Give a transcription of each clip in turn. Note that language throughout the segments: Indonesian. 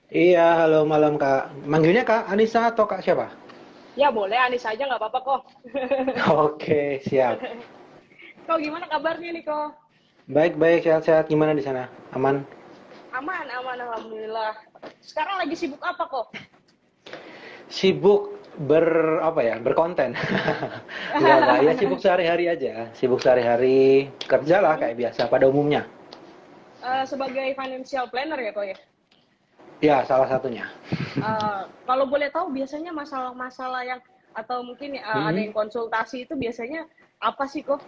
Iya, halo malam Kak. Manggilnya Kak Anissa atau Kak siapa? Ya boleh Anis aja nggak apa-apa kok. Oke, siap. Kok gimana kabarnya nih kok? Baik-baik, sehat-sehat. Gimana di sana? Aman? Aman, aman, alhamdulillah. Sekarang lagi sibuk apa kok? Sibuk apa ya? Berkonten. Enggak. Ya sibuk sehari-hari aja. Sibuk sehari-hari kerja lah Hmm? kayak biasa pada umumnya. Sebagai financial planner ya kok ya? Ya, salah satunya. Kalau boleh tahu biasanya masalah-masalah yang atau mungkin ada Hmm. yang konsultasi itu biasanya apa sih kok?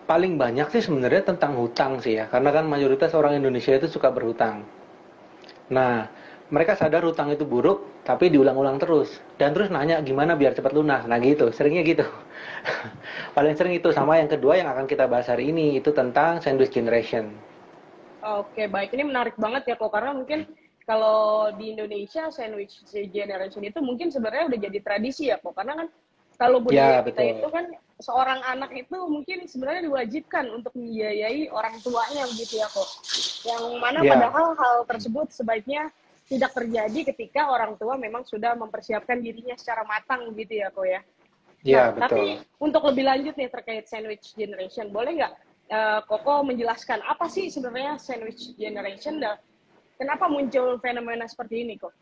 Paling banyak sih sebenarnya tentang hutang sih ya. Karena kan mayoritas orang Indonesia itu suka berhutang. Nah, mereka sadar hutang itu buruk, tapi diulang-ulang terus. Dan terus nanya gimana biar cepat lunas. Nah gitu, seringnya gitu. Paling sering itu. Sama yang kedua yang akan kita bahas hari ini, itu tentang sandwich generation. Oke, baik. Ini menarik banget ya kok, karena mungkin kalau di Indonesia sandwich generation itu mungkin sebenarnya udah jadi tradisi ya kok, karena kan kalau budaya Ya, kita itu betul. kan seorang anak itu mungkin sebenarnya diwajibkan untuk membiayai orang tuanya begitu ya kok. Yang mana Ya, padahal hal tersebut sebaiknya tidak terjadi ketika orang tua memang sudah mempersiapkan dirinya secara matang gitu ya kok ya. Nah, ya tapi betul. untuk lebih lanjut nih terkait sandwich generation, boleh nggak Koko menjelaskan apa sih sebenarnya sandwich generation dan kenapa muncul fenomena seperti ini kok?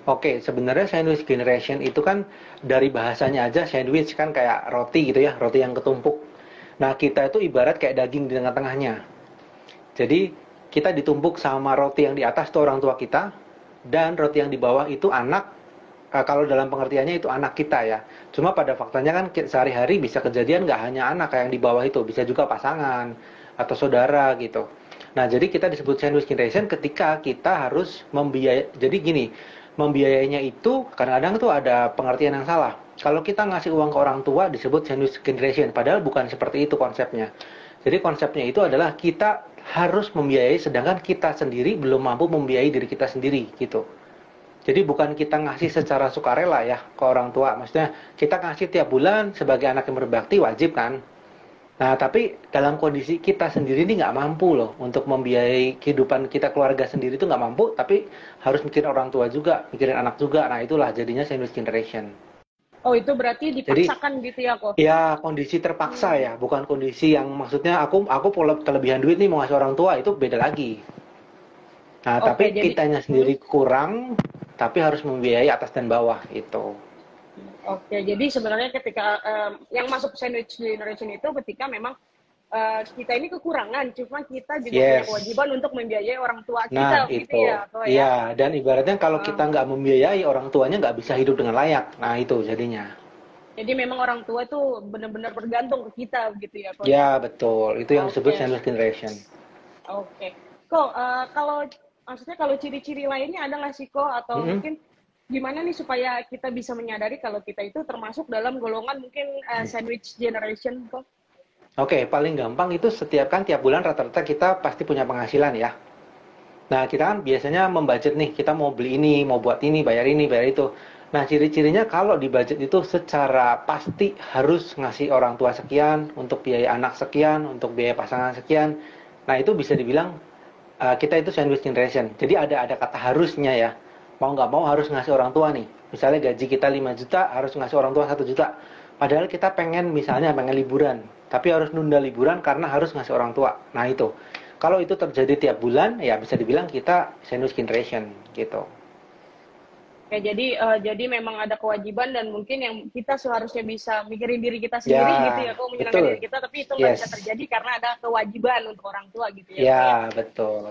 Oke, sebenarnya sandwich generation itu kan dari bahasanya aja sandwich kan kayak roti gitu ya, roti yang ketumpuk. Nah, kita itu ibarat kayak daging di tengah-tengahnya. Jadi, kita ditumpuk sama roti yang di atas itu orang tua kita, dan roti yang di bawah itu anak. Kalau dalam pengertiannya itu anak kita ya. Cuma pada faktanya kan sehari-hari bisa kejadian nggak hanya anak kayak yang di bawah itu, bisa juga pasangan atau saudara gitu. Nah, jadi kita disebut sandwich generation ketika kita harus membiayai. Jadi gini, membiayainya itu kadang-kadang tuh ada pengertian yang salah. Kalau kita ngasih uang ke orang tua disebut sandwich generation, padahal bukan seperti itu konsepnya. Jadi konsepnya itu adalah kita harus membiayai sedangkan kita sendiri belum mampu membiayai diri kita sendiri gitu. Jadi bukan kita ngasih secara sukarela ya ke orang tua. Maksudnya kita ngasih tiap bulan sebagai anak yang berbakti wajib kan. Nah tapi dalam kondisi kita sendiri ini nggak mampu loh untuk membiayai kehidupan kita keluarga sendiri itu nggak mampu. Tapi harus mikirin orang tua juga, mikirin anak juga. Nah itulah jadinya sandwich generation. Oh itu berarti Jadi dipaksakan gitu ya kok? ya kondisi terpaksa ya, Hmm. bukan kondisi yang maksudnya aku kelebihan duit nih mau ngasih orang tua itu beda lagi. Nah tapi Oke jadi, kitanya hmm? sendiri kurang, tapi harus membiayai atas dan bawah itu. Oke jadi sebenarnya ketika yang masuk sandwich generation itu ketika memang kita ini kekurangan, cuma kita juga punya Yes. kewajiban untuk membiayai orang tua Nah, kita begitu itu. ya kok ya? Iya, dan ibaratnya kalau kita Uh, nggak membiayai, orang tuanya nggak bisa hidup dengan layak. Nah, itu jadinya. Jadi memang orang tua itu benar-benar bergantung ke kita gitu ya kok ya? Ya, betul. Itu yang disebut Oke, sandwich generation. oke. Kok kalau maksudnya kalau ciri-ciri lainnya ada nggak sih kok atau Mm-mm. mungkin gimana nih supaya kita bisa menyadari kalau kita itu termasuk dalam golongan mungkin sandwich generation kok? Oke, paling gampang itu setiap kan tiap bulan rata-rata kita pasti punya penghasilan ya. Nah, kita kan biasanya membudget nih, kita mau beli ini, mau buat ini, bayar itu. Nah, ciri-cirinya kalau di budget itu secara pasti harus ngasih orang tua sekian, untuk biaya anak sekian, untuk biaya pasangan sekian. Nah, itu bisa dibilang kita itu sandwich generation. Jadi ada kata harusnya ya. Mau nggak mau harus ngasih orang tua nih. Misalnya gaji kita 5 juta, harus ngasih orang tua 1 juta. Padahal kita pengen misalnya pengen liburan, tapi harus nunda liburan karena harus ngasih orang tua. Nah itu, kalau itu terjadi tiap bulan, ya bisa dibilang kita sandwich generation gitu. Oke, jadi memang ada kewajiban dan mungkin yang kita seharusnya bisa mikirin diri kita sendiri gitu Ya, ya, kok menyenangkan diri betul. kita, tapi itu nggak bisa Yes. terjadi karena ada kewajiban untuk orang tua gitu ya, kok ya. Ya, betul.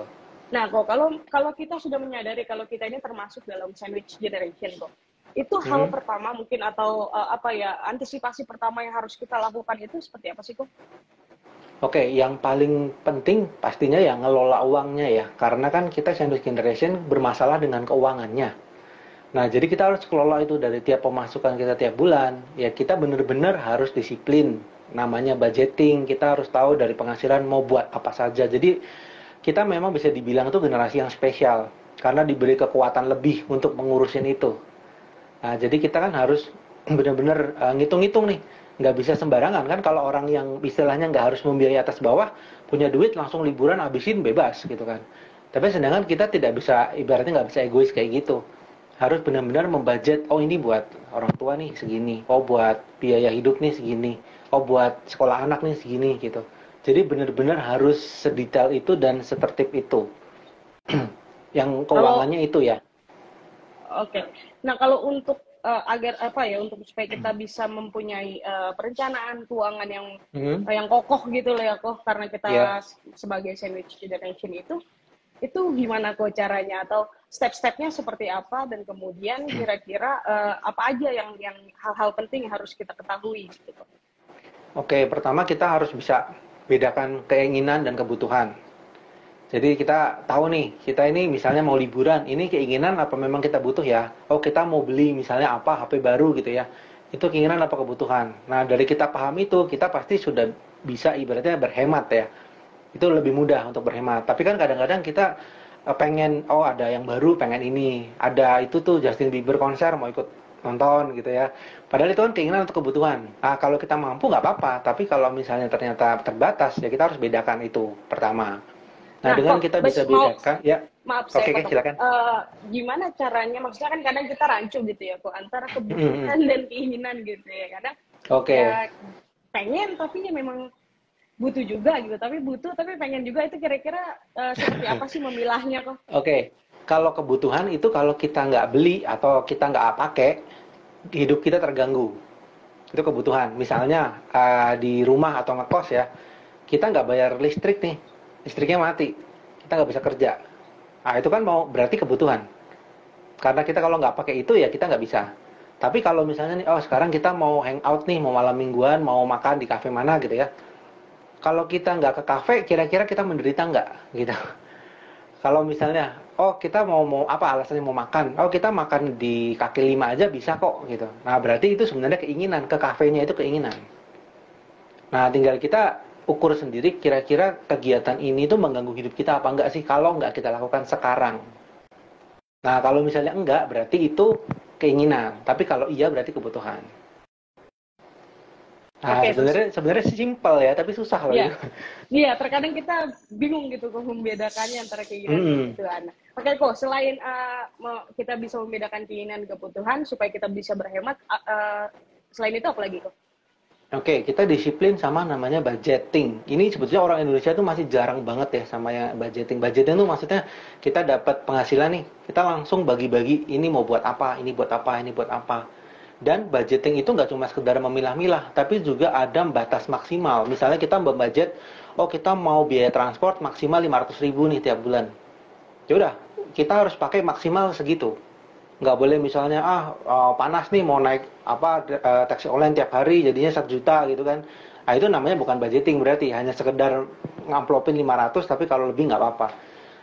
Nah, kok kalau kalau kita sudah menyadari kalau kita ini termasuk dalam sandwich generation, kok itu hal Hmm. pertama mungkin atau apa ya antisipasi pertama yang harus kita lakukan itu seperti apa sih, kok? Oke, yang paling penting pastinya ya ngelola uangnya ya. Karena kan kita sandwich generation bermasalah dengan keuangannya. Nah, jadi kita harus kelola itu dari tiap pemasukan kita tiap bulan. Ya, kita benar-benar harus disiplin. Namanya budgeting, kita harus tahu dari penghasilan mau buat apa saja. Jadi, kita memang bisa dibilang itu generasi yang spesial. Karena diberi kekuatan lebih untuk mengurusin itu. Nah, jadi kita kan harus benar-benar ngitung-ngitung nih. Nggak bisa sembarangan kan kalau orang yang istilahnya nggak harus membiayai atas bawah, punya duit langsung liburan habisin bebas gitu kan. Tapi sedangkan kita tidak bisa, ibaratnya nggak bisa egois kayak gitu. Harus benar-benar membudget, oh ini buat orang tua nih segini, oh buat biaya hidup nih segini, oh buat sekolah anak nih segini gitu. Jadi benar-benar harus sedetail itu dan setertib itu. Yang Kalau keuangannya itu ya. Oke. Nah, kalau untuk agar apa ya, untuk supaya kita bisa mempunyai perencanaan keuangan Hmm, yang kokoh gitu loh ya, kok karena kita ya. sebagai sandwich generation itu gimana kok caranya atau step-stepnya seperti apa dan kemudian kira-kira apa aja yang hal-hal penting yang harus kita ketahui gitu. Oke, pertama kita harus bisa bedakan keinginan dan kebutuhan. Jadi kita tahu nih, kita ini misalnya mau liburan, ini keinginan apa memang kita butuh ya? Oh, kita mau beli misalnya apa, HP baru gitu ya. Itu keinginan apa kebutuhan. Nah, dari kita paham itu, kita pasti sudah bisa ibaratnya berhemat ya. Itu lebih mudah untuk berhemat. Tapi kan kadang-kadang kita pengen, oh ada yang baru, pengen ini. Ada itu tuh Justin Bieber konser, mau ikut nonton gitu ya. Padahal itu kan keinginan untuk kebutuhan. Nah, kalau kita mampu nggak apa-apa. Tapi kalau misalnya ternyata terbatas, ya kita harus bedakan itu pertama. Nah, Nah, dengan kok kita bisa bedakan, ya. maaf saya Oke, oke, potong. silakan. Gimana caranya? Maksudnya kan kadang kita rancu gitu ya, kok antara kebutuhan dan keinginan gitu ya. Kadang ya Oke. pengen tapi ya memang butuh juga gitu. Tapi butuh tapi pengen juga itu kira-kira seperti apa sih memilahnya kok? Oke. Kalau kebutuhan itu kalau kita nggak beli atau kita nggak pakai, hidup kita terganggu. Itu kebutuhan. Misalnya di rumah atau ngekos ya, kita nggak bayar listrik nih, listriknya mati, kita nggak bisa kerja. Nah, itu kan mau berarti kebutuhan. Karena kita kalau nggak pakai itu ya kita nggak bisa. Tapi kalau misalnya nih, oh sekarang kita mau hangout nih, mau malam mingguan, mau makan di kafe mana gitu ya. Kalau kita nggak ke kafe, kira-kira kita menderita nggak gitu. Kalau misalnya, oh kita mau apa alasannya mau makan, oh kita makan di kaki lima aja bisa kok gitu. Nah berarti itu sebenarnya keinginan, ke kafenya itu keinginan. Nah, tinggal kita ukur sendiri kira-kira kegiatan ini tuh mengganggu hidup kita apa enggak sih kalau enggak kita lakukan sekarang. Nah, kalau misalnya enggak berarti itu keinginan, tapi kalau iya berarti kebutuhan. Nah, Oke, terus sebenarnya simpel ya, tapi susah loh ya. itu. Iya, terkadang kita bingung gitu kok membedakannya antara keinginan dan Hmm. kebutuhan. Oke kok, selain kita bisa membedakan keinginan dan kebutuhan supaya kita bisa berhemat, selain itu apa lagi kok? Oke, kita disiplin sama namanya budgeting. Ini sebetulnya orang Indonesia tuh masih jarang banget ya sama yang budgeting. Budgeting tuh maksudnya kita dapat penghasilan nih, kita langsung bagi-bagi ini mau buat apa, ini buat apa, ini buat apa. Dan budgeting itu nggak cuma sekedar memilah-milah, tapi juga ada batas maksimal. Misalnya kita membudget, oh kita mau biaya transport maksimal 500.000 nih tiap bulan. Ya udah, kita harus pakai maksimal segitu. Nggak boleh misalnya panas nih mau naik taksi online tiap hari jadinya 1 juta gitu kan. Nah, itu namanya bukan budgeting berarti hanya sekedar ngamplopin 500 tapi kalau lebih nggak apa-apa.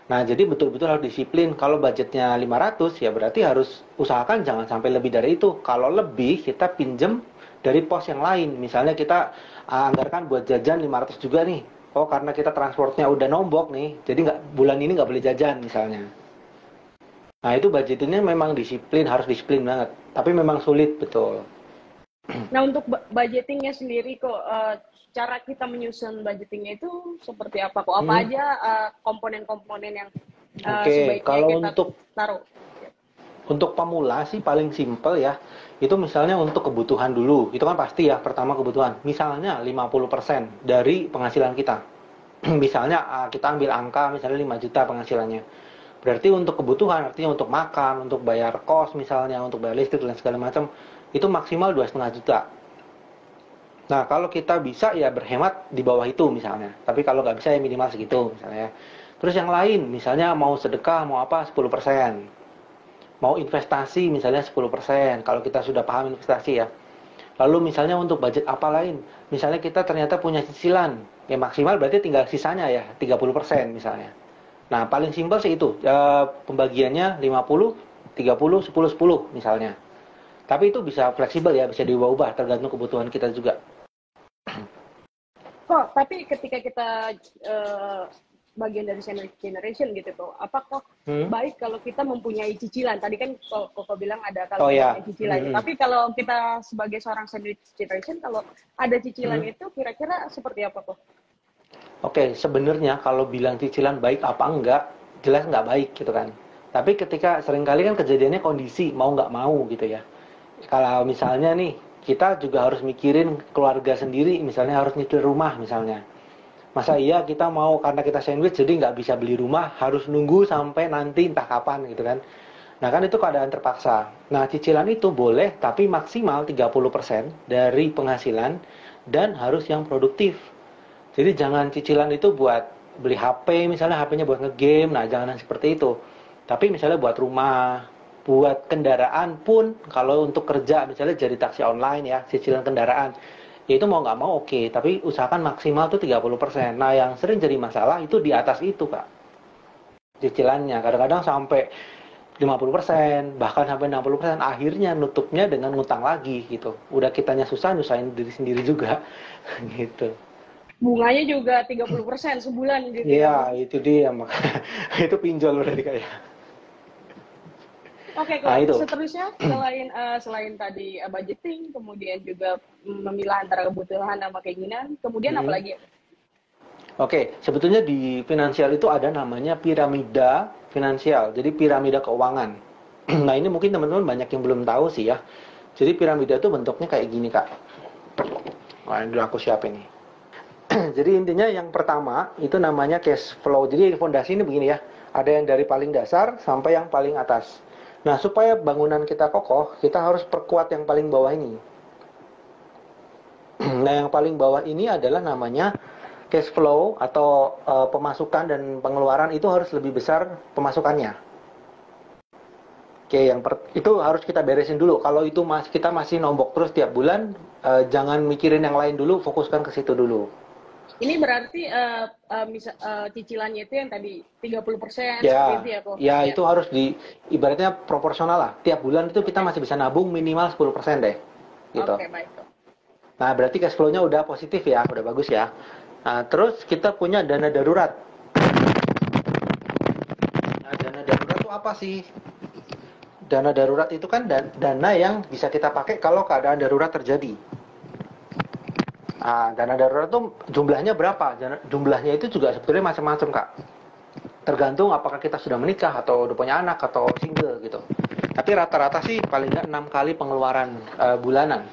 Nah, jadi betul-betul harus disiplin. Kalau budgetnya 500 ya berarti harus usahakan jangan sampai lebih dari itu. Kalau lebih kita pinjem dari pos yang lain. Misalnya kita anggarkan buat jajan 500 juga nih. Oh, karena kita transportnya udah nombok nih, jadi bulan ini nggak boleh jajan misalnya. Nah, itu budgetingnya memang disiplin, harus disiplin banget. Tapi memang sulit, betul. Nah, untuk budgetingnya sendiri kok, cara kita menyusun budgetingnya itu seperti apa kok? Apa Hmm, aja komponen-komponen yang Oke, sebaiknya kalau kita taruh? untuk pemula sih paling simple ya. Itu misalnya untuk kebutuhan dulu. Itu kan pasti ya, pertama kebutuhan. Misalnya 50% dari penghasilan kita. Misalnya kita ambil angka misalnya 5 juta penghasilannya. Berarti untuk kebutuhan, artinya untuk makan, untuk bayar kos misalnya, untuk bayar listrik dan segala macam, itu maksimal 2,5 juta. Nah, kalau kita bisa ya berhemat di bawah itu misalnya. Tapi kalau nggak bisa ya minimal segitu misalnya. Terus yang lain, misalnya mau sedekah, mau apa, 10%. Mau investasi misalnya 10%. Kalau kita sudah paham investasi ya. Lalu misalnya untuk budget apa lain? Misalnya kita ternyata punya cicilan. Ya maksimal berarti tinggal sisanya ya, 30% misalnya. Nah, paling simpel sih itu. Pembagiannya 50, 30, 10, 10 misalnya. Tapi itu bisa fleksibel ya, bisa diubah-ubah tergantung kebutuhan kita juga. Kok, tapi ketika kita eh, bagian dari sandwich generation gitu kok, apakah Hmm? baik kalau kita mempunyai cicilan? Tadi kan kok bilang ada kalau Oh ya. mempunyai cicilan. Hmm. Tapi kalau kita sebagai seorang sandwich generation, kalau ada cicilan Hmm. itu kira-kira seperti apa kok? Oke, sebenarnya kalau bilang cicilan baik apa enggak, jelas nggak baik gitu kan. Tapi ketika seringkali kan kejadiannya kondisi mau nggak mau gitu ya. Kalau misalnya nih kita juga harus mikirin keluarga sendiri, misalnya harus nyicil rumah misalnya. Masa iya kita mau karena kita sandwich jadi nggak bisa beli rumah, harus nunggu sampai nanti entah kapan gitu kan. Nah kan itu keadaan terpaksa. Nah cicilan itu boleh tapi maksimal 30% dari penghasilan dan harus yang produktif. Jadi jangan cicilan itu buat beli HP misalnya HP-nya buat ngegame, nah jangan seperti itu. Tapi misalnya buat rumah, buat kendaraan pun kalau untuk kerja misalnya jadi taksi online ya, cicilan kendaraan. Ya itu mau nggak mau oke, tapi usahakan maksimal tuh 30%. Nah, yang sering jadi masalah itu di atas itu, Kak. Cicilannya kadang-kadang sampai 50%, bahkan sampai 60%, akhirnya nutupnya dengan ngutang lagi gitu. Udah kitanya susah, nyusahin diri sendiri juga gitu. Bunganya juga 30% sebulan gitu ya. Iya, itu dia, Mak. Itu pinjol berarti kayak. Oke, Nah, kok itu. seterusnya selain tadi budgeting, kemudian juga memilah antara kebutuhan sama keinginan, kemudian apa Hmm. lagi? Oke, sebetulnya di finansial itu ada namanya piramida finansial. Jadi piramida keuangan. Nah, ini mungkin teman-teman banyak yang belum tahu sih ya. Jadi piramida itu bentuknya kayak gini, Kak. Wah, ini udah aku siapin nih. Jadi intinya yang pertama itu namanya cash flow. Jadi fondasi ini begini ya. Ada yang dari paling dasar sampai yang paling atas. Nah, supaya bangunan kita kokoh, kita harus perkuat yang paling bawah ini. Nah, yang paling bawah ini adalah namanya cash flow atau pemasukan dan pengeluaran itu harus lebih besar pemasukannya. Oke, itu harus kita beresin dulu. Kalau itu kita masih nombok terus tiap bulan, jangan mikirin yang lain dulu, fokuskan ke situ dulu. Ini berarti cicilannya itu yang tadi 30% seperti Ya, itu ya, kok? ya Ya. itu harus ibaratnya proporsional lah. Tiap bulan itu kita Oke. masih bisa nabung minimal 10% deh. Gitu. Oke, baik, kok. Nah, berarti cash flow-nya udah positif ya, udah bagus ya. Nah, terus kita punya dana darurat. Nah, dana darurat itu apa sih? Dana darurat itu kan dana yang bisa kita pakai kalau keadaan darurat terjadi. Nah, dana darurat itu jumlahnya berapa? Jumlahnya itu juga sebetulnya macam-macam, Kak. Tergantung apakah kita sudah menikah atau udah punya anak atau single gitu. Tapi rata-rata sih paling nggak 6 kali pengeluaran bulanan.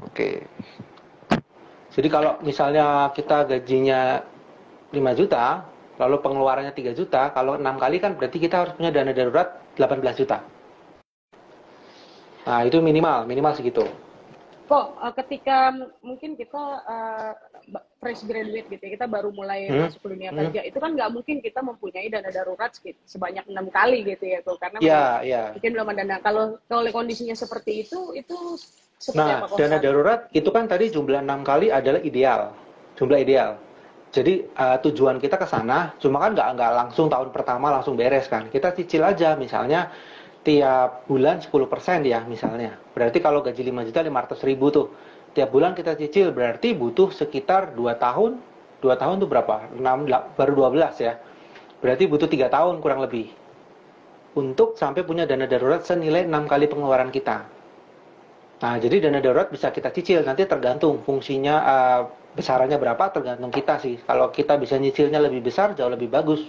Oke. Jadi kalau misalnya kita gajinya 5 juta, lalu pengeluarannya 3 juta, kalau 6 kali kan berarti kita harus punya dana darurat 18 juta. Nah, itu minimal segitu. Kok ketika mungkin kita fresh graduate gitu ya, kita baru mulai masuk dunia kerja, itu kan nggak mungkin kita mempunyai dana darurat sebanyak 6 kali gitu ya, kok, karena memang mungkin belum ada dana. Kalau kondisinya seperti itu seperti apa, kok? Dana darurat itu kan tadi jumlah 6 kali adalah ideal, jumlah ideal. Jadi tujuan kita ke sana, cuma kan nggak langsung tahun pertama langsung beres kan. Kita cicil aja, misalnya tiap bulan 10% ya misalnya. Berarti kalau gaji 5 juta 500 ribu tuh. Tiap bulan kita cicil berarti butuh sekitar 2 tahun. 2 tahun tuh berapa? 6, baru 12 ya. Berarti butuh 3 tahun kurang lebih. Untuk sampai punya dana darurat senilai 6 kali pengeluaran kita. Nah, jadi dana darurat bisa kita cicil. Nanti tergantung fungsinya, besarannya berapa tergantung kita sih. Kalau kita bisa nyicilnya lebih besar, jauh lebih bagus.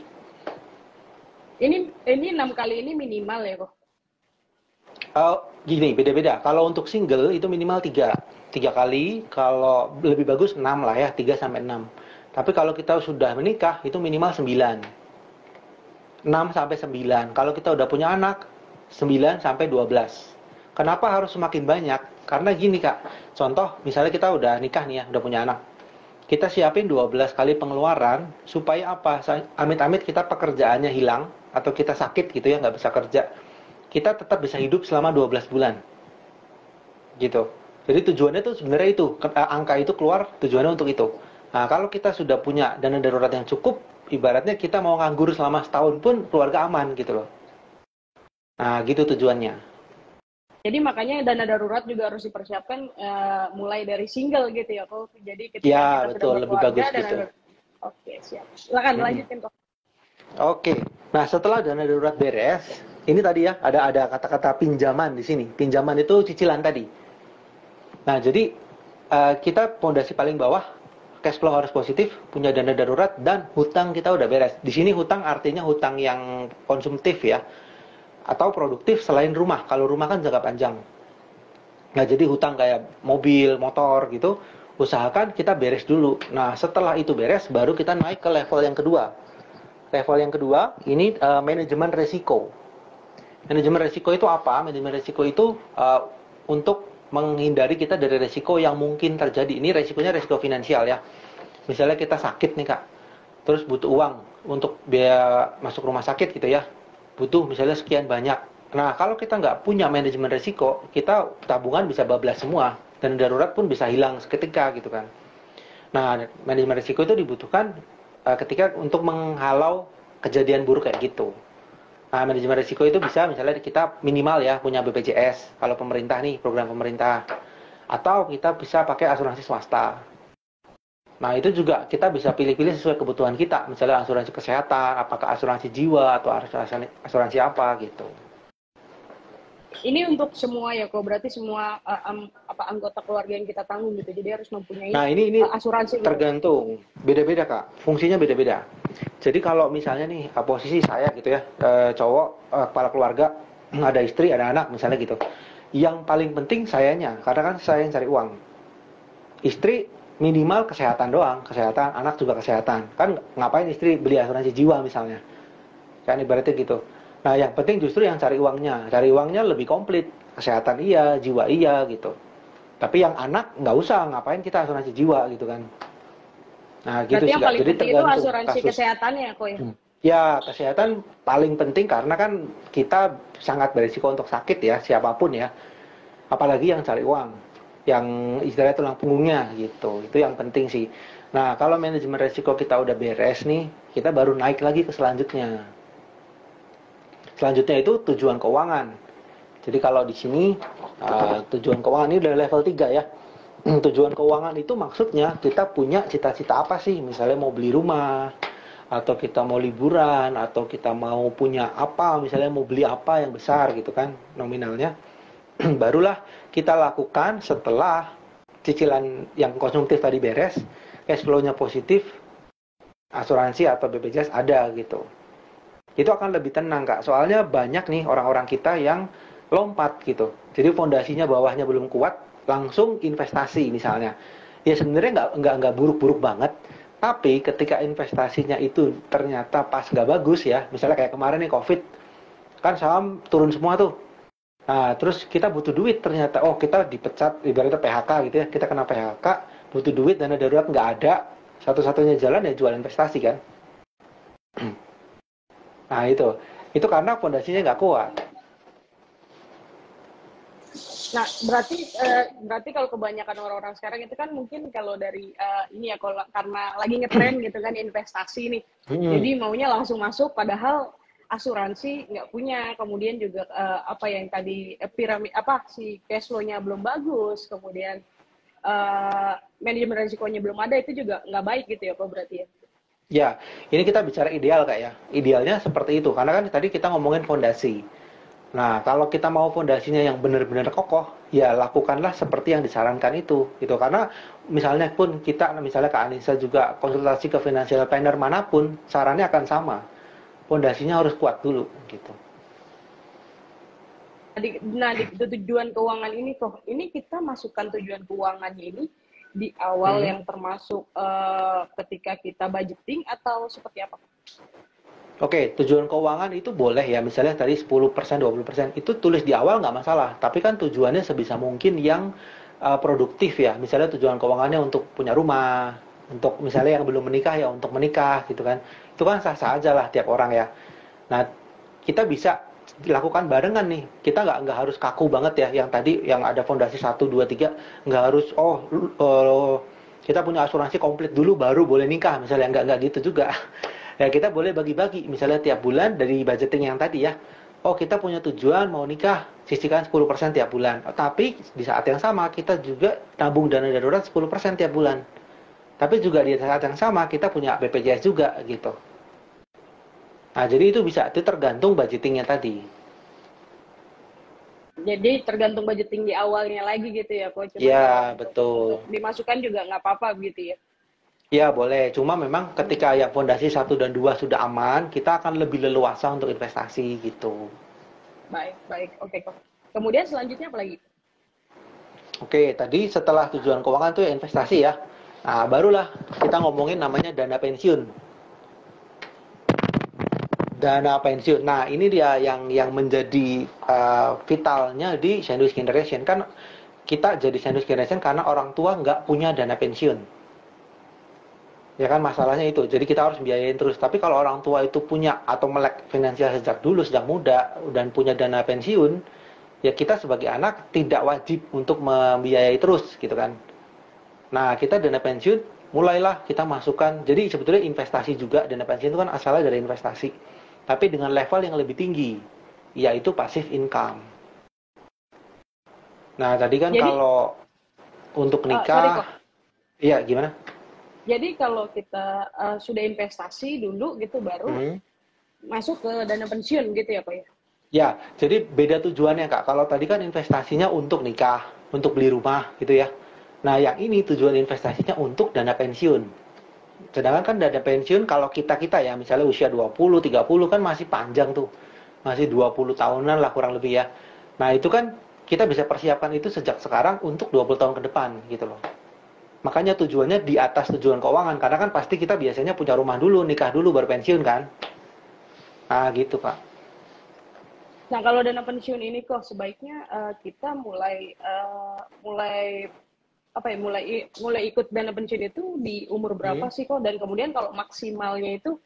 Ini 6 kali ini minimal ya, kok? Gini, beda-beda. Kalau untuk single itu minimal 3 kali, kalau lebih bagus 6 lah ya, 3 sampai 6. Tapi kalau kita sudah menikah itu minimal 9. 6 sampai 9. Kalau kita udah punya anak 9 sampai 12. Kenapa harus semakin banyak? Karena gini, Kak. Contoh, misalnya kita udah nikah nih ya, udah punya anak. Kita siapin 12 kali pengeluaran supaya apa? Amit-amit kita pekerjaannya hilang atau kita sakit gitu ya, nggak bisa kerja. Kita tetap bisa hidup selama 12 bulan. Gitu. Jadi tujuannya tuh sebenarnya itu, angka itu keluar tujuannya untuk itu. Nah, kalau kita sudah punya dana darurat yang cukup, ibaratnya kita mau nganggur selama setahun pun keluarga aman gitu loh. Nah, gitu tujuannya. Jadi makanya dana darurat juga harus dipersiapkan mulai dari single gitu ya, kok. Jadi ketika kita betul, sudah lebih berkeluarga, bagus gitu. Oke, siap. Silakan lanjutin, kok. Oke. Nah, setelah dana darurat beres, ini tadi ya ada kata-kata pinjaman di sini. Pinjaman itu cicilan tadi. Nah, jadi kita pondasi paling bawah cash flow harus positif, punya dana darurat, dan hutang kita udah beres. Di sini hutang artinya hutang yang konsumtif ya, atau produktif selain rumah. Kalau rumah kan jangka panjang. Nah, jadi hutang kayak mobil, motor gitu, usahakan kita beres dulu. Nah, setelah itu beres, baru kita naik ke level yang kedua. Level yang kedua, ini manajemen resiko. Manajemen resiko itu apa? Manajemen resiko itu untuk menghindari kita dari resiko yang mungkin terjadi. Ini resikonya resiko finansial ya. Misalnya kita sakit nih Kak, terus butuh uang untuk biaya masuk rumah sakit gitu ya. Butuh misalnya sekian banyak. Nah, kalau kita nggak punya manajemen resiko, kita tabungan bisa bablas semua. Dan darurat pun bisa hilang seketika gitu kan. Nah, manajemen resiko itu dibutuhkan ketika untuk menghalau kejadian buruk kayak gitu. Nah, manajemen risiko itu bisa misalnya kita minimal ya punya BPJS kalau pemerintah nih, program pemerintah. Atau kita bisa pakai asuransi swasta. Nah, itu juga kita bisa pilih-pilih sesuai kebutuhan kita. Misalnya asuransi kesehatan, apakah asuransi jiwa atau asuransi apa gitu. Ini untuk semua ya kok, berarti semua anggota keluarga yang kita tanggung gitu. Jadi harus mempunyai Nah, ini asuransi gitu. tergantung. Beda-beda, Kak. Fungsinya beda-beda. Jadi kalau misalnya nih posisi saya gitu ya, cowok, kepala keluarga, ada istri, ada anak misalnya gitu. Yang paling penting sayanya, karena kan saya yang cari uang. Istri minimal kesehatan doang, kesehatan, anak juga kesehatan. Kan ngapain istri beli asuransi jiwa misalnya. Kan ibaratnya gitu. Nah, yang penting justru yang cari uangnya. Cari uangnya lebih komplit. Kesehatan iya, jiwa iya gitu. Tapi yang anak nggak usah, ngapain kita asuransi jiwa gitu kan. Nah, gitu Berarti sih yang Kak. paling Jadi penting itu tergantung asuransi kasus. kesehatannya kok ya. Ya, kesehatan paling penting karena kan kita sangat berisiko untuk sakit ya, siapapun ya. Apalagi yang cari uang, yang istilahnya tulang punggungnya gitu. Itu yang penting sih. Nah, kalau manajemen resiko kita udah beres nih, kita baru naik lagi ke selanjutnya. Selanjutnya itu tujuan keuangan. Jadi kalau di sini tujuan keuangan ini udah level 3 ya. Tujuan keuangan itu maksudnya kita punya cita-cita apa sih? Misalnya mau beli rumah, atau kita mau liburan, atau kita mau punya apa, misalnya mau beli apa yang besar gitu kan nominalnya. Barulah kita lakukan setelah cicilan yang konsumtif tadi beres, cash flow-nya positif, asuransi atau BPJS ada gitu. Itu akan lebih tenang Kak. Soalnya banyak nih orang-orang kita yang lompat gitu. Jadi fondasinya bawahnya belum kuat, langsung investasi misalnya. Ya sebenarnya nggak buruk-buruk banget. Tapi ketika investasinya itu ternyata pas nggak bagus ya, misalnya kayak kemarin nih COVID, kan saham turun semua tuh. Nah, terus kita butuh duit ternyata, oh kita dipecat, ibaratnya PHK gitu ya, kita kena PHK, butuh duit, dana darurat nggak ada, satu-satunya jalan ya jual investasi kan. Nah itu karena fondasinya nggak kuat. Nah, berarti kalau kebanyakan orang-orang sekarang itu kan mungkin kalau dari ini ya kalau karena lagi ngetren gitu kan investasi nih. Jadi maunya langsung masuk padahal asuransi nggak punya, kemudian juga apa yang tadi piramid apa si cash flow-nya belum bagus, kemudian manajemen risikonya belum ada, itu juga nggak baik gitu ya kok berarti ya. Ya, ini kita bicara ideal Kak ya. Idealnya seperti itu, karena kan tadi kita ngomongin fondasi. Nah, kalau kita mau fondasinya yang benar-benar kokoh, ya lakukanlah seperti yang disarankan itu. Gitu. Karena misalnya pun kita, misalnya Kak Anissa juga konsultasi ke financial planner manapun, sarannya akan sama. Fondasinya harus kuat dulu, gitu. Nah, di tujuan keuangan ini kok, ini kita masukkan tujuan keuangannya ini di awal yang termasuk ketika kita budgeting atau seperti apa? Oke, tujuan keuangan itu boleh ya, misalnya tadi 10%, 20%, itu tulis di awal nggak masalah. Tapi kan tujuannya sebisa mungkin yang produktif ya. Misalnya tujuan keuangannya untuk punya rumah, untuk misalnya yang belum menikah ya untuk menikah gitu kan. Itu kan sah-sah aja lah tiap orang ya. Nah, kita bisa dilakukan barengan nih. Kita nggak harus kaku banget ya, yang tadi yang ada fondasi 1, 2, 3, nggak harus kita punya asuransi komplit dulu baru boleh nikah misalnya, nggak gitu juga. Ya kita boleh bagi-bagi, misalnya tiap bulan dari budgeting yang tadi ya. Oh kita punya tujuan mau nikah, sisihkan 10% tiap bulan. Oh, tapi di saat yang sama kita juga tabung dana darurat 10% tiap bulan. Tapi juga di saat yang sama kita punya BPJS juga gitu. Nah jadi itu bisa, itu tergantung budgetingnya tadi. Jadi tergantung budgeting di awalnya lagi gitu ya, Coach. Cuman kalau Ya untuk betul. dimasukkan juga nggak apa-apa gitu ya. Ya boleh, cuma memang ketika yang fondasi satu dan 2 sudah aman, kita akan lebih leluasa untuk investasi gitu. Baik, baik. Oke kok. Kemudian selanjutnya apa lagi? Oke, tadi setelah tujuan keuangan tuh ya investasi ya. Nah, barulah kita ngomongin namanya dana pensiun. Dana pensiun. Nah, ini dia yang menjadi vitalnya di sandwich generation kan kita jadi sandwich generation karena orang tua nggak punya dana pensiun. Ya kan masalahnya itu. Jadi kita harus biayain terus. Tapi kalau orang tua itu punya atau melek finansial sejak dulu, sejak muda dan punya dana pensiun, ya kita sebagai anak tidak wajib untuk membiayai terus gitu kan. Nah, kita dana pensiun mulailah kita masukkan. Jadi sebetulnya investasi juga dana pensiun itu kan asalnya dari investasi. Tapi dengan level yang lebih tinggi, yaitu passive income. Nah, tadi kan Jadi, kalau untuk sorry kok. nikah, iya gimana? Jadi kalau kita sudah investasi dulu gitu, baru Hmm. masuk ke dana pensiun gitu ya kok ya? Ya, jadi beda tujuannya Kak. Kalau tadi kan investasinya untuk nikah, untuk beli rumah gitu ya. Nah, yang ini tujuan investasinya untuk dana pensiun. Sedangkan kan dana pensiun kalau kita-kita ya, misalnya usia 20, 30 kan masih panjang tuh. Masih 20 tahunan lah kurang lebih ya. Nah, itu kan kita bisa persiapkan itu sejak sekarang untuk 20 tahun ke depan gitu loh. Makanya tujuannya di atas tujuan keuangan karena kan pasti kita biasanya punya rumah dulu, nikah dulu baru pensiun kan. Ah, gitu, Pak. Nah, kalau dana pensiun ini kok sebaiknya kita mulai apa ya, mulai ikut dana pensiun itu di umur berapa Hmm. sih kok? Dan kemudian kalau maksimalnya itu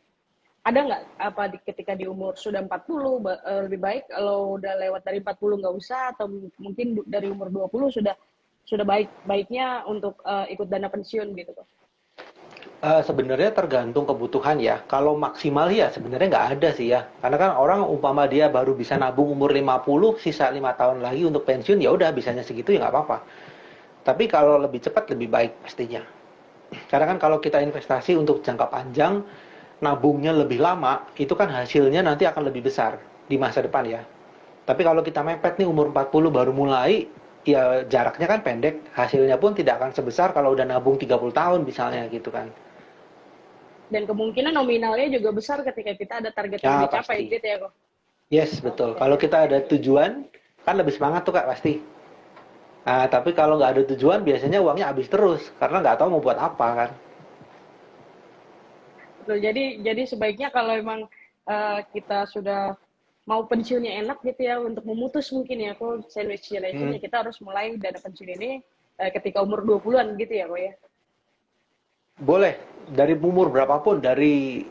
ada nggak apa ketika di umur sudah 40 lebih baik, kalau udah lewat dari 40 nggak usah, atau mungkin dari umur 20 sudah baiknya untuk ikut dana pensiun gitu kok. Sebenarnya tergantung kebutuhan ya. Kalau maksimal ya sebenarnya nggak ada sih ya. Karena kan orang umpama dia baru bisa nabung umur 50, sisa 5 tahun lagi untuk pensiun ya udah bisanya segitu ya nggak apa-apa. Tapi kalau lebih cepat lebih baik pastinya. Karena kan kalau kita investasi untuk jangka panjang, nabungnya lebih lama, itu kan hasilnya nanti akan lebih besar di masa depan ya. Tapi kalau kita mepet nih umur 40 baru mulai, ya jaraknya kan pendek, hasilnya pun tidak akan sebesar kalau udah nabung 30 tahun misalnya gitu kan. Dan kemungkinan nominalnya juga besar ketika kita ada target yang Ya dicapai pasti. gitu ya kok. Yes, betul. Oke, Kalau kita oke. ada tujuan, kan lebih semangat tuh Kak pasti. Nah, tapi kalau nggak ada tujuan, biasanya uangnya habis terus karena nggak tahu mau buat apa kan. Betul. Jadi sebaiknya kalau emang kita sudah mau pensiunnya enak gitu ya, untuk memutus mungkin ya kok sandwich generation, Hmm. ya kita harus mulai dana pensiun ini ketika umur 20-an gitu ya kok ya. Boleh dari umur berapapun, dari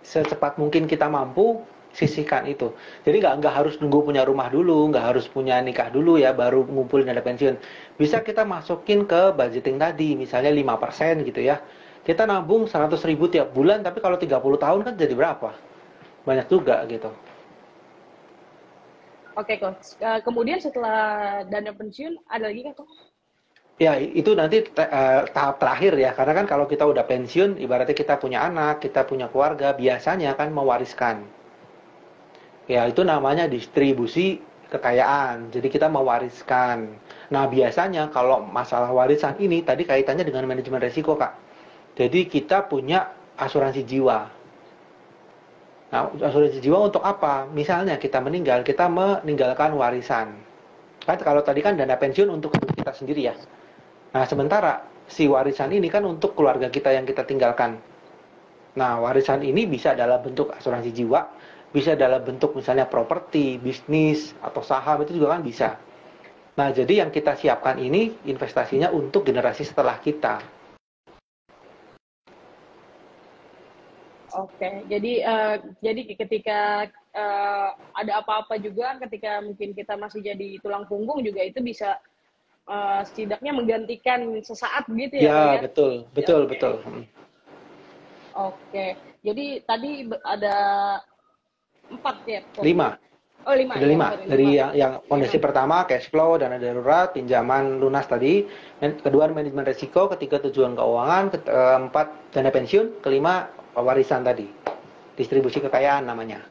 secepat mungkin kita mampu sisihkan itu. Jadi nggak harus nunggu punya rumah dulu, nggak harus punya nikah dulu ya baru ngumpulin dana pensiun. Bisa kita masukin ke budgeting tadi, misalnya 5% gitu ya. Kita nabung 100.000 tiap bulan, tapi kalau 30 tahun kan jadi berapa? Banyak juga gitu. Oke kok. Kemudian setelah dana pensiun ada lagi kan kok? Ya, itu nanti tahap terakhir ya. Karena kan kalau kita udah pensiun, ibaratnya kita punya anak, kita punya keluarga, biasanya kan mewariskan. Ya, itu namanya distribusi kekayaan. Jadi kita mewariskan. Nah, biasanya kalau masalah warisan ini tadi kaitannya dengan manajemen resiko, Kak. Jadi kita punya asuransi jiwa. Nah, asuransi jiwa untuk apa? Misalnya kita meninggal, kita meninggalkan warisan. Kan kalau tadi kan dana pensiun untuk kita sendiri ya. Nah, sementara si warisan ini kan untuk keluarga kita yang kita tinggalkan. Nah, warisan ini bisa dalam bentuk asuransi jiwa, bisa dalam bentuk misalnya properti, bisnis, atau saham, itu juga kan bisa. Nah, jadi yang kita siapkan ini investasinya untuk generasi setelah kita. Oke, jadi ketika ada apa-apa juga, ketika mungkin kita masih jadi tulang punggung juga, itu bisa setidaknya menggantikan sesaat gitu ya kok Ya, ya. betul, betul, Oke, betul. oke. Jadi tadi ada 4 ya kok. 5. Oh 5 Ada ya, 5. sorry, Dari 5. yang fondasi 5. pertama, cash flow, dana darurat, pinjaman lunas tadi. Kedua, manajemen risiko. Ketiga, tujuan keuangan. Keempat, dana pensiun. Kelima, warisan tadi. Distribusi kekayaan namanya.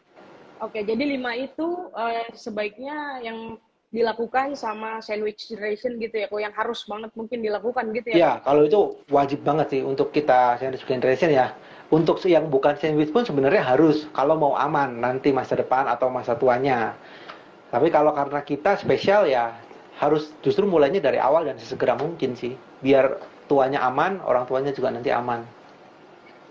Oke, jadi 5 itu sebaiknya yang dilakukan sama sandwich generation gitu ya, kok yang harus banget mungkin dilakukan gitu ya Ya, kok. kalau itu wajib banget sih untuk kita sandwich generation ya. Untuk yang bukan sandwich pun sebenarnya harus kalau mau aman nanti masa depan atau masa tuanya. Tapi kalau karena kita spesial ya harus justru mulainya dari awal dan sesegera mungkin sih. Biar tuanya aman, orang tuanya juga nanti aman.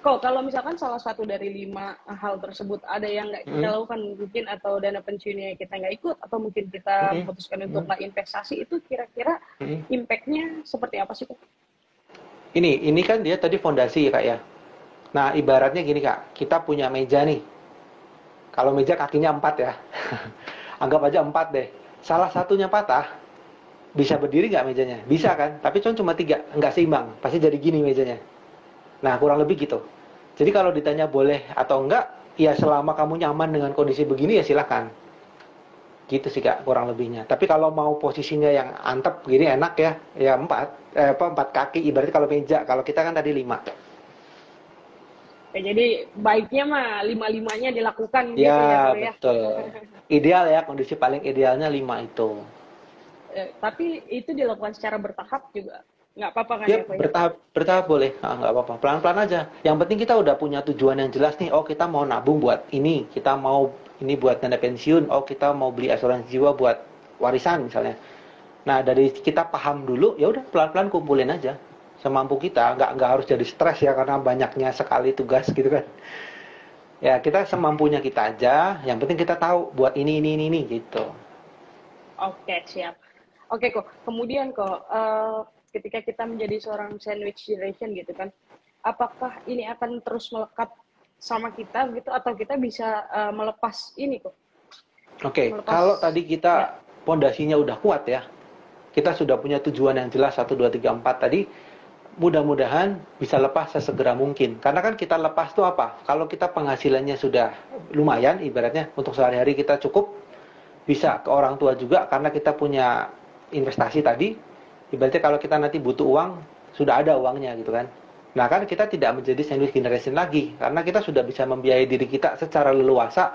Kok kalau misalkan salah satu dari 5 hal tersebut ada yang nggak kita Mm, lakukan mungkin, atau dana pensiunnya kita nggak ikut, atau mungkin kita mm, memutuskan untuk mm, nggak investasi, itu kira-kira mm. impact-nya seperti apa sih kok? Ini kan dia tadi fondasi ya kak ya. Nah ibaratnya gini kak, kita punya meja nih. Kalau meja kakinya 4 ya, anggap aja 4 deh. Salah satunya patah, bisa berdiri nggak mejanya? Bisa kan? Tapi cuma 3, nggak seimbang. Pasti jadi gini mejanya. Nah kurang lebih gitu. Jadi kalau ditanya boleh atau enggak, ya selama kamu nyaman dengan kondisi begini ya silakan. Gitu sih kak kurang lebihnya. Tapi kalau mau posisinya yang antep gini enak ya, ya 4, 4 kaki. Ibaratnya kalau meja, kalau kita kan tadi 5. Ya, jadi baiknya mah lima-limanya dilakukan gitu ya Ya kok ya. betul. Ideal ya, kondisi paling idealnya 5 itu. Tapi itu dilakukan secara bertahap juga nggak apa-apa kan Ya ya kok ya? bertahap boleh, nggak apa-apa. Pelan-pelan aja. Yang penting kita udah punya tujuan yang jelas nih. Oh kita mau nabung buat ini, kita mau ini buat dana pensiun. Oh kita mau beli asuransi jiwa buat warisan misalnya. Nah dari kita paham dulu, ya udah pelan-pelan kumpulin aja semampu kita. Nggak harus jadi stres ya karena banyaknya sekali tugas gitu kan. Ya kita semampunya kita aja. Yang penting kita tahu buat ini gitu. Oke, siap. Oke kok, kemudian kok ketika kita menjadi seorang sandwich generation gitu kan, apakah ini akan terus melekat sama kita gitu, atau kita bisa melepas ini kok, Oke, melepas kalau tadi ya. kita pondasinya udah kuat ya, kita sudah punya tujuan yang jelas 1, 2, 3, 4 tadi, mudah-mudahan bisa lepas sesegera mungkin. Karena kan kita lepas tuh apa? Kalau kita penghasilannya sudah lumayan, ibaratnya untuk sehari-hari kita cukup, bisa ke orang tua juga karena kita punya investasi tadi. Ibaratnya kalau kita nanti butuh uang, sudah ada uangnya gitu kan. Nah kan kita tidak menjadi sandwich generation lagi karena kita sudah bisa membiayai diri kita secara leluasa,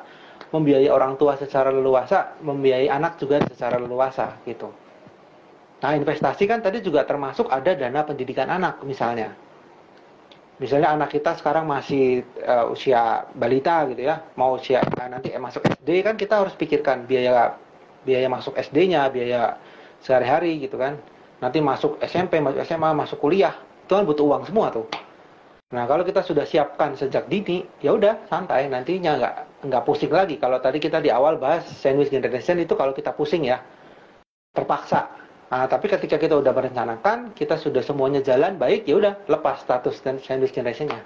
membiayai orang tua secara leluasa, membiayai anak juga secara leluasa gitu. Nah, investasi kan tadi juga termasuk ada dana pendidikan anak misalnya. Misalnya anak kita sekarang masih usia balita gitu ya, mau usia nanti masuk SD kan kita harus pikirkan biaya biaya masuk SD-nya, biaya sehari-hari gitu kan. Nanti masuk SMP, masuk SMA, masuk kuliah, itu kan butuh uang semua tuh. Nah, kalau kita sudah siapkan sejak dini, ya udah santai, nantinya nggak pusing lagi. Kalau tadi kita di awal bahas sandwich generation itu kalau kita pusing ya, terpaksa. Nah, tapi ketika kita udah merencanakan, kita sudah semuanya jalan baik, ya udah lepas status dan sandwich generation-nya.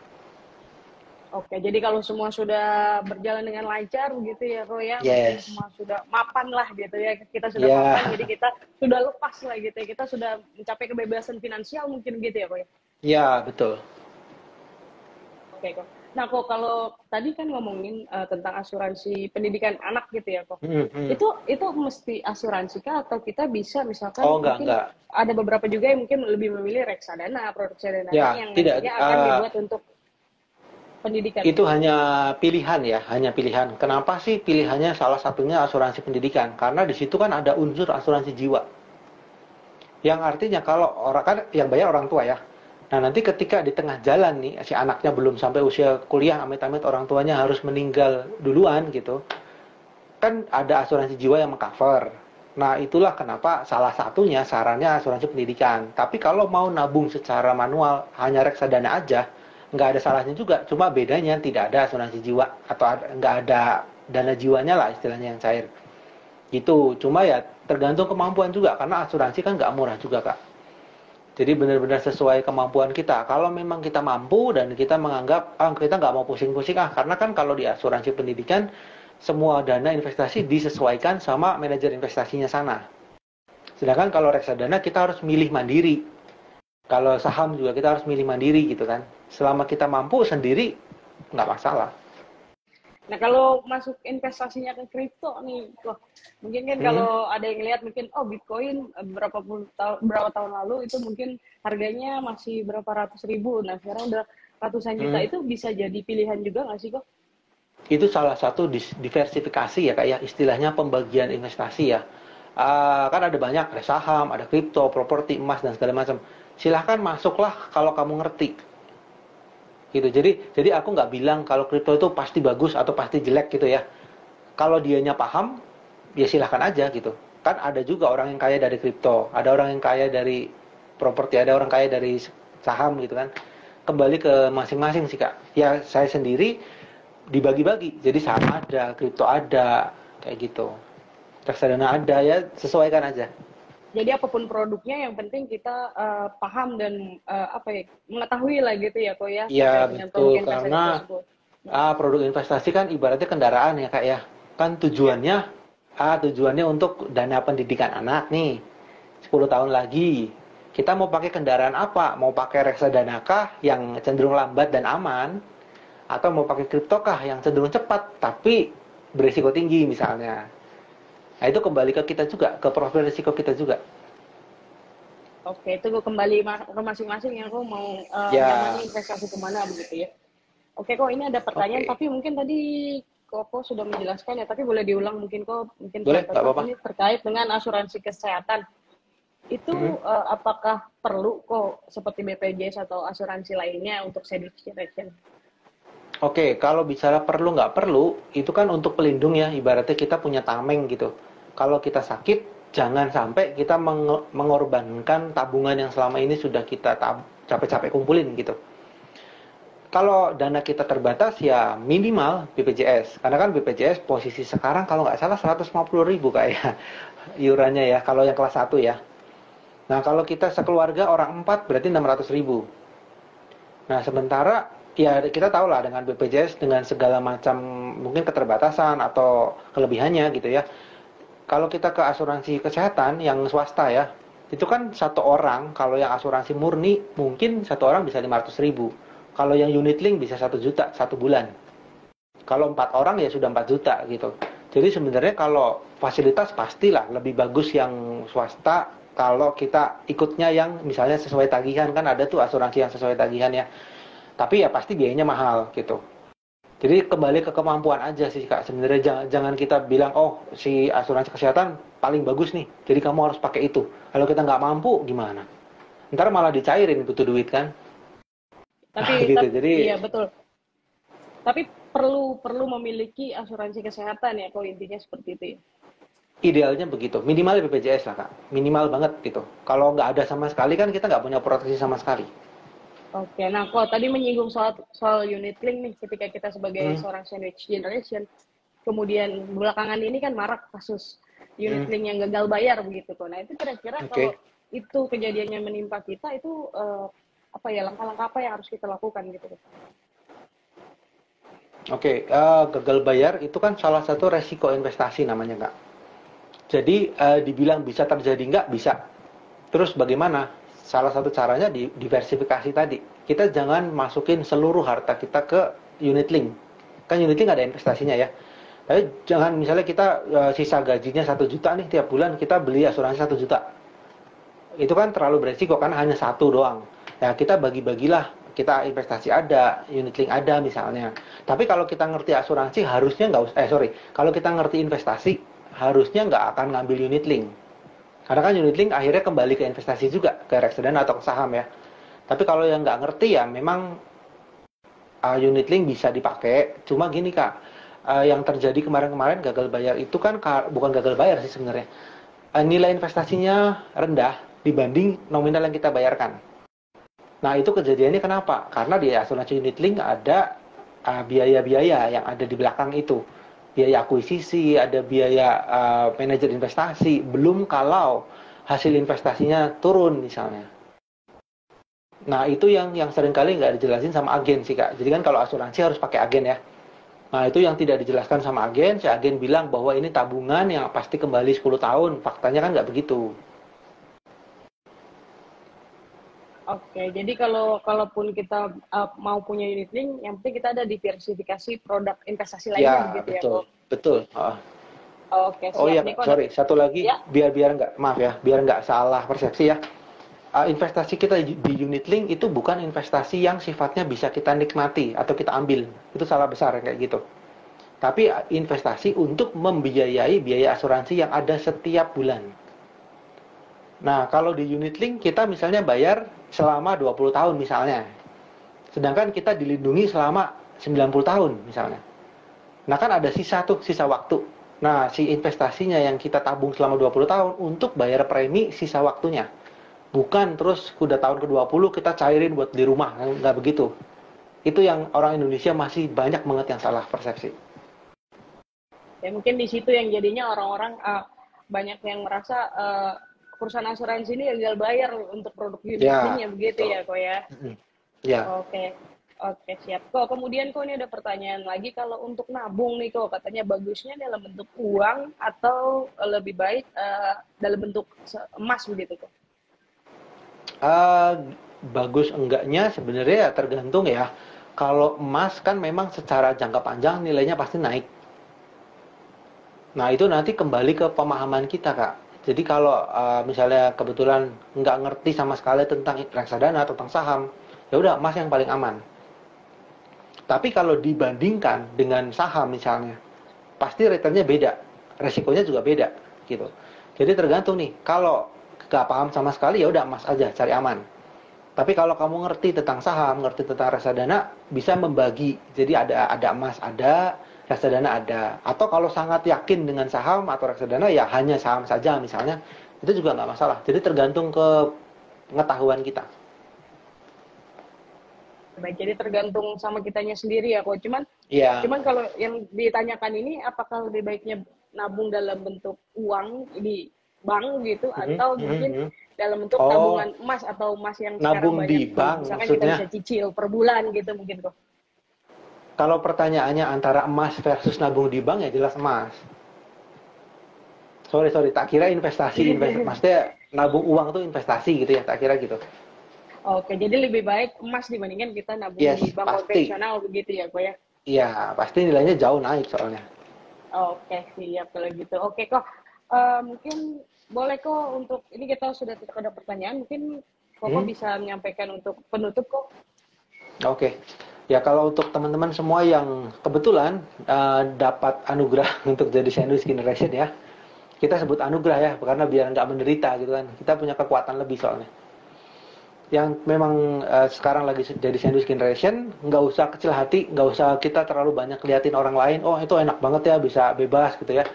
Oke, jadi kalau semua sudah berjalan dengan lancar gitu ya kok ya, mungkin Yes. semua sudah mapan lah gitu ya, kita sudah mapan, Ya, jadi kita sudah lepas lah gitu ya, kita sudah mencapai kebebasan finansial mungkin gitu ya kok ya. ya betul. Oke kok. Nah kok kalau tadi kan ngomongin tentang asuransi pendidikan anak gitu ya kok. Hmm, hmm. Itu mesti asuransi kah, atau kita bisa Oh misalkan enggak, mungkin enggak. ada beberapa juga yang mungkin lebih memilih reksadana, produk reksadana Ya, yang tidak. nantinya akan dibuat untuk pendidikan. Itu hanya pilihan ya, hanya pilihan. Kenapa sih pilihannya salah satunya asuransi pendidikan? Karena di situ kan ada unsur asuransi jiwa. Yang artinya kalau orang kan yang bayar orang tua ya. Nah nanti ketika di tengah jalan nih si anaknya belum sampai usia kuliah, amit-amit orang tuanya harus meninggal duluan gitu, kan ada asuransi jiwa yang mengcover. Nah itulah kenapa salah satunya sarannya asuransi pendidikan. Tapi kalau mau nabung secara manual hanya reksadana aja, nggak ada salahnya juga. Cuma bedanya tidak ada asuransi jiwa atau nggak ada dana jiwanya lah istilahnya yang cair. Gitu. Cuma ya tergantung kemampuan juga karena asuransi kan nggak murah juga kak. Jadi benar-benar sesuai kemampuan kita. Kalau memang kita mampu dan kita menganggap kita nggak mau pusing-pusing karena kan kalau di asuransi pendidikan semua dana investasi disesuaikan sama manajer investasinya sana. Sedangkan kalau reksadana kita harus milih mandiri. Kalau saham juga kita harus milih mandiri gitu kan. Selama kita mampu sendiri nggak masalah. Nah, kalau masuk investasinya ke kripto nih, wah, mungkin kan Hmm, kalau ada yang lihat mungkin, oh Bitcoin berapa tahun lalu itu mungkin harganya masih berapa ratus ribu. Nah, sekarang udah ratusan juta, hmm. itu bisa jadi pilihan juga nggak sih kok? Itu salah satu diversifikasi ya kayak istilahnya pembagian investasi ya. Kan ada banyak, ada saham, ada kripto, properti, emas dan segala macam. Silahkan masuklah kalau kamu ngerti. Gitu. Jadi aku nggak bilang kalau kripto itu pasti bagus atau pasti jelek gitu ya. Kalau dianya paham, ya silahkan aja gitu. Kan ada juga orang yang kaya dari kripto, ada orang yang kaya dari properti, ada orang kaya dari saham gitu kan. Kembali ke masing-masing sih Kak. Ya saya sendiri dibagi-bagi. Jadi saham ada, kripto ada, kayak gitu. Reksadana ada, ya sesuaikan aja. Jadi apapun produknya, yang penting kita paham dan apa ya, mengetahui lah gitu ya kok ya, Iya terkait dengan betul, produk investasi karena tersebut. produk investasi kan ibaratnya kendaraan ya Kak ya. Kan Ya. tujuannya untuk dana pendidikan anak nih. 10 tahun lagi. Kita mau pakai kendaraan apa? Mau pakai reksadana kah yang cenderung lambat dan aman? Atau mau pakai kripto kah yang cenderung cepat tapi berisiko tinggi misalnya? Nah itu kembali ke kita juga, ke profil risiko kita juga. Oke, itu gue kembali ke masing-masing yang aku mau Ya, nyamannya investasi kemana begitu ya. Oke kok, ini ada pertanyaan, oke. tapi mungkin tadi Koko sudah menjelaskan ya, tapi boleh diulang mungkin kok, mungkin Boleh, nggak teman-teman apa-apa. ini terkait dengan asuransi kesehatan. Mm-mm. Itu apakah perlu kok seperti BPJS atau asuransi lainnya untuk senior citizen? Oke, kalau bicara perlu nggak perlu, itu kan untuk pelindung ya, ibaratnya kita punya tameng gitu. Kalau kita sakit, jangan sampai kita mengorbankan tabungan yang selama ini sudah kita capek-capek kumpulin gitu. Kalau dana kita terbatas ya minimal BPJS. Karena kan BPJS posisi sekarang kalau nggak salah 150.000 kayak iurannya ya, kalau yang kelas 1 ya. Nah kalau kita sekeluarga orang 4 berarti 600.000. Nah sementara ya kita tahu lah dengan BPJS dengan segala macam mungkin keterbatasan atau kelebihannya gitu ya. Kalau kita ke asuransi kesehatan yang swasta ya, itu kan satu orang, kalau yang asuransi murni mungkin satu orang bisa 500.000. Kalau yang unit link bisa 1 juta 1 bulan. Kalau 4 orang ya sudah 4 juta gitu. Jadi sebenarnya kalau fasilitas pastilah lebih bagus yang swasta kalau kita ikutnya yang misalnya sesuai tagihan, kan ada tuh asuransi yang sesuai tagihan ya. Tapi ya pasti biayanya mahal gitu. Jadi kembali ke kemampuan aja sih Kak. Sebenarnya jangan kita bilang oh si asuransi kesehatan paling bagus nih. Jadi kamu harus pakai itu. Kalau kita nggak mampu gimana? Ntar malah dicairin butuh duit kan? Gitu. Tapi Jadi iya betul. Tapi perlu perlu memiliki asuransi kesehatan ya, kok intinya seperti itu ya. idealnya begitu. Minimal BPJS lah Kak. Minimal banget gitu. Kalau nggak ada sama sekali kan kita nggak punya proteksi sama sekali. Oke, nah kok tadi menyinggung soal soal unit link nih, ketika kita sebagai Hmm, seorang sandwich generation, kemudian belakangan ini kan marak kasus unit hmm, link yang gagal bayar begitu kok. Nah itu kira-kira kalau oke. itu kejadiannya menimpa kita itu apa ya, langkah-langkah apa yang harus kita lakukan gitu? Oke, gagal bayar itu kan salah satu resiko investasi namanya Kak. Jadi dibilang bisa terjadi nggak bisa. Terus bagaimana? Salah satu caranya diversifikasi tadi. Kita jangan masukin seluruh harta kita ke unit link. Kan unit link ada investasinya ya. Tapi jangan misalnya kita sisa gajinya 1 juta nih tiap bulan kita beli asuransi 1 juta. Itu kan terlalu beresiko karena hanya satu doang. Ya kita bagi-bagilah. Kita investasi ada, unit link ada misalnya. Tapi kalau kita ngerti asuransi harusnya nggak usah. Kalau kita ngerti investasi harusnya nggak akan ngambil unit link. Karena kan unit link akhirnya kembali ke investasi juga, ke reksadana atau ke saham ya. Tapi kalau yang nggak ngerti ya memang unit link bisa dipakai. Cuma gini Kak, yang terjadi kemarin-kemarin gagal bayar itu kan bukan gagal bayar sih sebenarnya. Nilai investasinya rendah dibanding nominal yang kita bayarkan. Nah itu kejadiannya kenapa? Karena di asuransi unit link ada biaya-biaya yang ada di belakang itu. Biaya akuisisi, ada biaya manajer investasi, belum kalau hasil investasinya turun misalnya. Nah itu yang seringkali nggak dijelasin sama agen sih Kak. Jadi kan kalau asuransi harus pakai agen ya. Nah itu yang tidak dijelaskan sama agen, si agen bilang bahwa ini tabungan yang pasti kembali 10 tahun. Faktanya kan nggak begitu. Oke, jadi kalau kalaupun kita mau punya unit link, yang penting kita ada diversifikasi produk investasi lainnya Ya begitu ya betul, kok. betul. Oke, Oh siap iya nih Kak, kok. sorry. Satu lagi, Ya, biar nggak, maaf ya, biar nggak salah persepsi ya. Investasi kita di unit link itu bukan investasi yang sifatnya bisa kita nikmati atau kita ambil. Itu salah besar kayak gitu. tapi investasi untuk membiayai biaya asuransi yang ada setiap bulan. Nah, kalau di unit link kita misalnya bayar selama 20 tahun misalnya. Sedangkan kita dilindungi selama 90 tahun misalnya. Nah, kan ada sisa waktu. Nah, si investasinya yang kita tabung selama 20 tahun untuk bayar premi sisa waktunya. Bukan terus udah tahun ke-20 kita cairin buat di rumah. Nggak begitu. Itu yang orang Indonesia masih banyak banget yang salah persepsi. Ya mungkin di situ yang jadinya orang-orang banyak yang merasa perusahaan asuransi ini tinggal bayar untuk produk unit linknya begitu ya kok ya. Ya. Oke siap kok. Kemudian kok ini ada pertanyaan lagi, kalau untuk nabung nih kok katanya bagusnya dalam bentuk uang atau lebih baik dalam bentuk emas begitu kok? Bagus enggaknya sebenarnya ya tergantung ya. Kalau emas kan memang secara jangka panjang nilainya pasti naik. Nah, itu nanti kembali ke pemahaman kita, Kak. Jadi kalau misalnya kebetulan nggak ngerti sama sekali tentang reksadana, tentang saham, ya udah emas yang paling aman. Tapi kalau dibandingkan dengan saham misalnya, pasti returnnya beda, resikonya juga beda, gitu. Jadi tergantung nih. Kalau nggak paham sama sekali, ya udah emas aja, cari aman. Tapi kalau kamu ngerti tentang saham, ngerti tentang reksadana, bisa membagi. Jadi ada emas, ada reksadana ada. Atau kalau sangat yakin dengan saham atau reksadana, ya hanya saham saja misalnya, itu juga nggak masalah. Jadi tergantung ke pengetahuan kita. Baik, jadi tergantung sama kitanya sendiri ya kok. Iya. Cuman kalau yang ditanyakan ini, apakah lebih baiknya nabung dalam bentuk uang di bank gitu, atau mungkin dalam bentuk tabungan emas atau emas yang nabung sekarang di banyak bank, misalkan maksudnya kita bisa cicil per bulan gitu mungkin kok. Kalau pertanyaannya antara emas versus nabung di bank, ya jelas emas. Sorry, tak kira investasi. Maksudnya nabung uang tuh investasi gitu ya, tak kira gitu. Oke, jadi lebih baik emas dibandingkan kita nabung di bank konvensional begitu ya kok ya? Iya, pasti nilainya jauh naik soalnya. Oke, siap kalau gitu. Oke kok, mungkin boleh kok untuk, ini kita sudah ada pertanyaan, mungkin Koko bisa menyampaikan untuk penutup kok. Oke. Ya, kalau untuk teman-teman semua yang kebetulan dapat anugerah untuk jadi sandwich generation ya, kita sebut anugerah ya, karena biar nggak menderita gitu kan. Kita punya kekuatan lebih soalnya. Yang memang sekarang lagi jadi sandwich generation, nggak usah kecil hati, nggak usah kita terlalu banyak liatin orang lain. Oh, itu enak banget ya, bisa bebas gitu ya.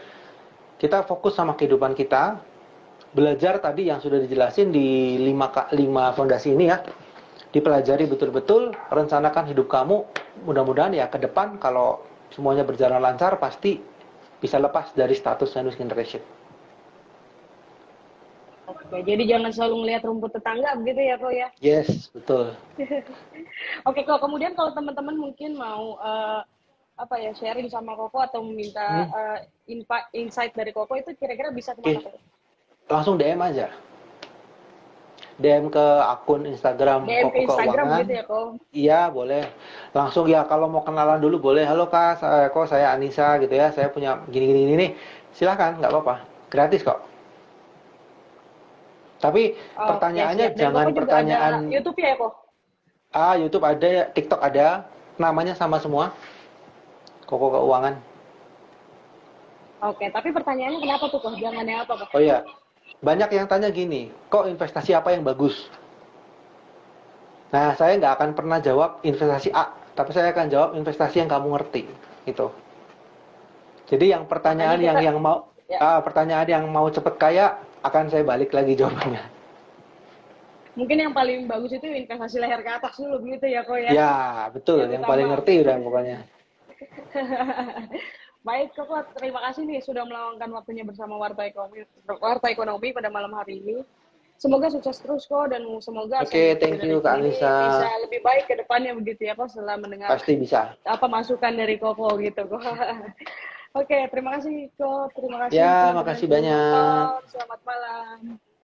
Kita fokus sama kehidupan kita, belajar tadi yang sudah dijelasin di 5 fondasi ini ya. Dipelajari betul-betul, rencanakan hidup kamu. Mudah-mudahan ya ke depan kalau semuanya berjalan lancar, pasti bisa lepas dari status sandwich generation. Oke, jadi jangan selalu melihat rumput tetangga begitu ya kok ya? Yes, betul. Oke kok, kemudian kalau teman-teman mungkin mau sharing sama Koko atau meminta insight dari Koko, itu kira-kira bisa kemana kok? Langsung DM aja. DM ke akun Instagram DM ke Koko Instagram Keuangan. gitu ya kok? Iya, boleh. Langsung ya, kalau mau kenalan dulu boleh. Halo Kak, saya Anissa gitu ya. Saya punya gini-gini nih. Silahkan, nggak apa-apa. Gratis kok. Tapi pertanyaannya jangan pertanyaan ada YouTube ya kok? YouTube ada, TikTok ada, namanya sama semua. Koko Keuangan. Oke, tapi pertanyaannya kenapa tuh kok? Jangannya apa kok? Oh iya, banyak yang tanya gini, kok investasi apa yang bagus? Nah, saya nggak akan pernah jawab investasi A, tapi saya akan jawab investasi yang kamu ngerti, gitu. Jadi yang pertanyaan pertanyaan yang mau cepet kaya, akan saya balik lagi jawabannya. Mungkin yang paling bagus itu investasi leher ke atas dulu begitu ya kok ya? Ya, betul. Yang paling ngerti udah pokoknya. Baik, Koko, terima kasih nih sudah meluangkan waktunya bersama Warta Ekonomi pada malam hari ini. Semoga sukses terus kok, dan semoga thank you Kak Anissa. bisa lebih baik ke depannya begitu ya kok, setelah mendengar pasti bisa masukan dari Koko gitu kok. Oke, terima kasih kok, terima kasih. Ya, makasih banyak. Selamat malam.